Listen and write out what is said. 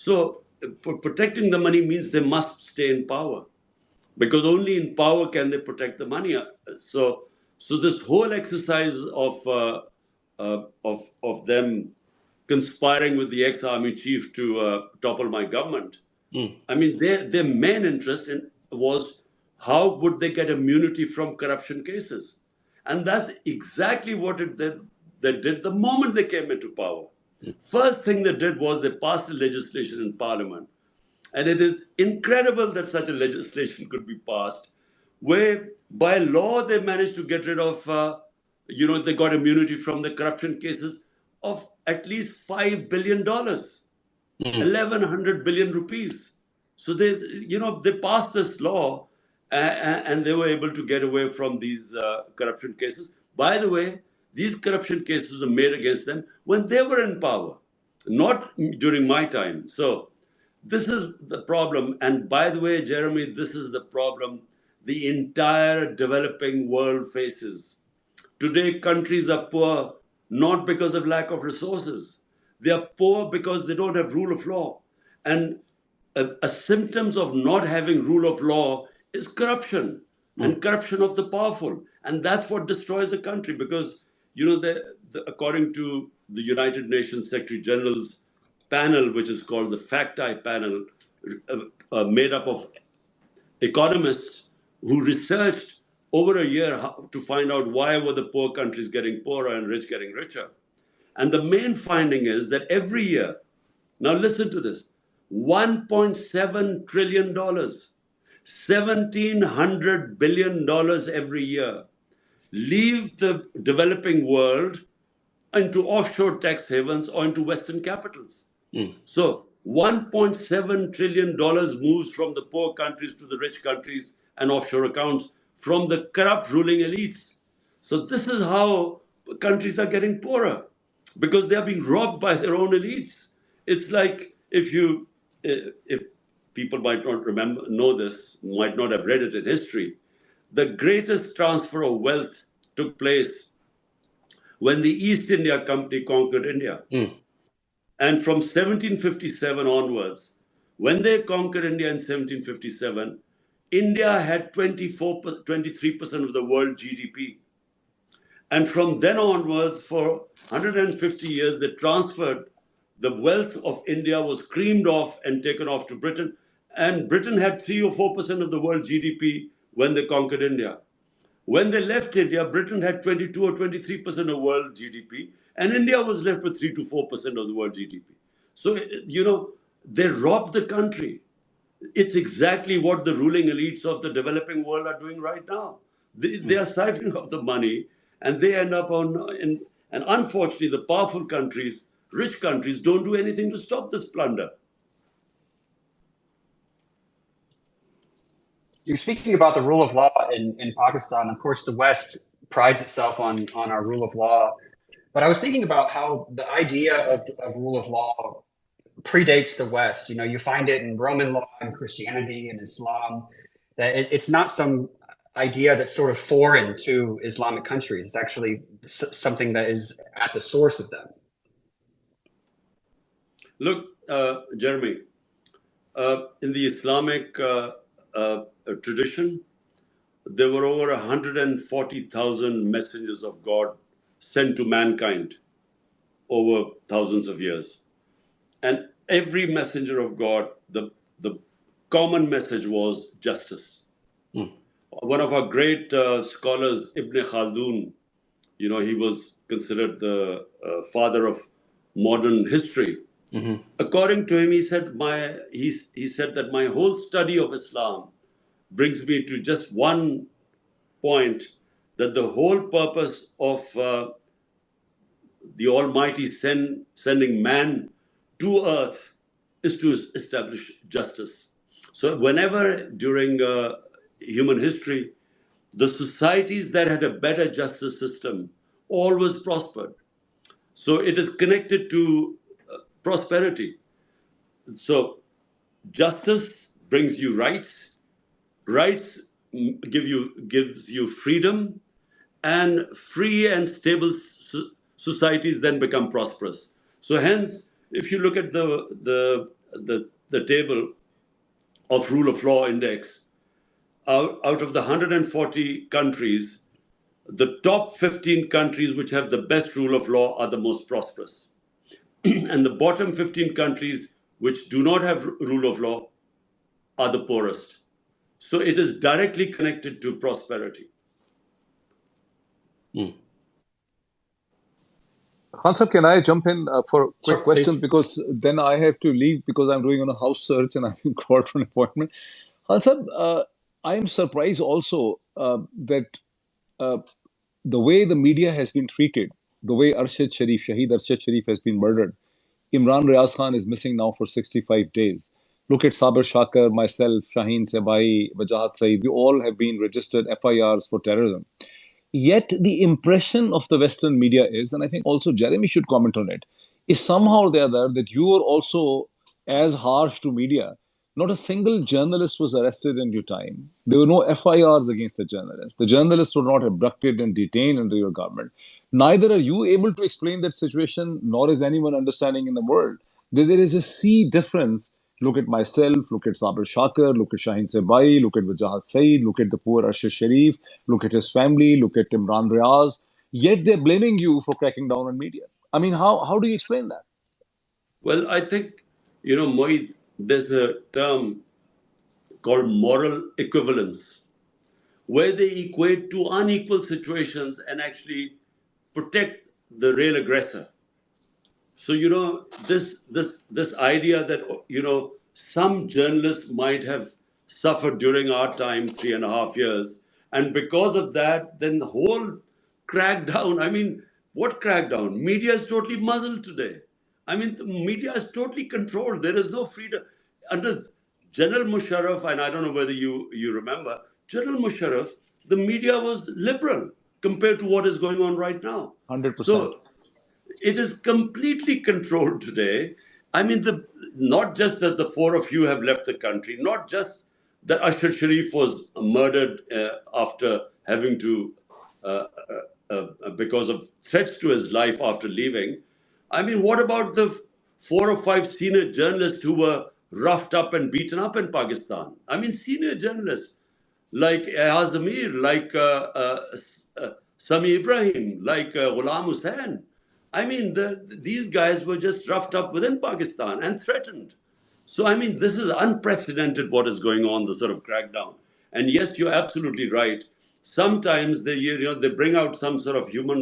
So protecting the money means they must stay in power, because only in power can they protect the money. So this whole exercise of them conspiring with the ex-army chief to topple my government. I mean, their main interest was how would they get immunity from corruption cases, and that's exactly what they did the moment they came into power. First thing they did was they passed a legislation in Parliament, and it is incredible that such a legislation could be passed, where by law they managed to get rid of, they got immunity from the corruption cases of at least $5 billion, 1,100 billion rupees. So they passed this law, and they were able to get away from these corruption cases. By the way, these corruption cases were made against them when they were in power, not during my time. So this is the problem. And by the way, Jeremy, this is the problem the entire developing world faces. Today, countries are poor not because of lack of resources. They are poor because they don't have rule of law. And a symptoms of not having rule of law is corruption, and corruption of the powerful. And that's what destroys a country, because, according to the United Nations Secretary General's panel, which is called the Fact-Eye panel, made up of economists who researched over a year to find out why were the poor countries getting poorer and rich getting richer. And the main finding is that every year, now listen to this, $1.7 trillion, $1,700 billion every year leave the developing world into offshore tax havens or into Western capitals. So $1.7 trillion moves from the poor countries to the rich countries and offshore accounts from the corrupt ruling elites. So this is how countries are getting poorer, because they are being robbed by their own elites. It's like if people might not know this, might not have read it in history, the greatest transfer of wealth took place when the East India Company conquered India. And from 1757 onwards, when they conquered India in 1757, India had 23% of the world GDP. And from then onwards, for 150 years, they transferred the wealth of India, was creamed off and taken off to Britain. And Britain had 3 or 4% of the world GDP when they conquered India. When they left India, Britain had 22 or 23% of world GDP, and India was left with 3 to 4% of the world GDP. So, they robbed the country. It's exactly what the ruling elites of the developing world are doing right now. They are siphoning off the money, and they end up and unfortunately, the powerful countries, rich countries, don't do anything to stop this plunder. You're speaking about the rule of law in Pakistan. Of course, the West prides itself on our rule of law. But I was thinking about how the idea of rule of law predates the West. You find it in Roman law and Christianity and Islam, that it's not some idea that's sort of foreign to Islamic countries. It's actually something that is at the source of them. Look, Jeremy, in the Islamic tradition, there were over 140,000 messengers of God sent to mankind over thousands of years. And every messenger of God, the common message was justice. One of our great scholars, Ibn Khaldun, he was considered the father of modern history. According to him, he said that my whole study of Islam brings me to just one point, that the whole purpose of the Almighty sending man to earth is to establish justice. So whenever during human history, the societies that had a better justice system always prospered. So it is connected to prosperity. So justice brings you rights. Rights gives you freedom, and free and stable societies then become prosperous. So hence, if you look at the the table of rule of law index, out of the 140 countries, the top 15 countries which have the best rule of law are the most prosperous. And the bottom 15 countries which do not have rule of law are the poorest. So it is directly connected to prosperity. Khan Sahib, can I jump in for a quick Sure, question? please. Because then I have to leave because I'm doing on a house search and I've been called for an appointment. Khan Sahib, I am surprised also that uh, the way the media has been treated, the way Shaheed Arshad Sharif has been murdered. Imran Riaz Khan is missing now for 65 days. Look at Sabir Shakar, myself, Shaheen Sebai, Wajahat Saeed. We all have been registered FIRs for terrorism. Yet the impression of the Western media is, and I think also Jeremy should comment on it, is somehow or the other that you are also as harsh to media. Not a single journalist was arrested in your time. There were no FIRs against the journalists. The journalists were not abducted and detained under your government. Neither are you able to explain that situation, nor is anyone understanding in the world that there is a sea difference. Look at myself, look at Sabir Shakar, look at Shaheen Sebai, look at Wajahat Saeed, look at the poor Arshad Sharif, look at his family, look at Imran Riaz. Yet they're blaming you for cracking down on media. I mean, how do you explain that? Well, I think, Moeed, there's a term called moral equivalence, where they equate two unequal situations and actually protect the real aggressor. So this idea that some journalists might have suffered during our time 3.5 years, and because of that, then the whole crackdown. I mean, what crackdown? Media is totally muzzled today. I mean, the media is totally controlled. There is no freedom under General Musharraf, and I don't know whether you remember General Musharraf. The media was liberal compared to what is going on right now. 100%. So it is completely controlled today. I mean, not just that the four of you have left the country, not just that Ashar Sharif was murdered after having to, because of threats to his life after leaving. I mean, what about the 4 or 5 senior journalists who were roughed up and beaten up in Pakistan? I mean, senior journalists like Azamir, like Sami Ibrahim, like Ghulam Hussain. I mean, these guys were just roughed up within Pakistan and threatened. So, I mean, this is unprecedented what is going on, the sort of crackdown. And yes, you're absolutely right. Sometimes they bring out some sort of human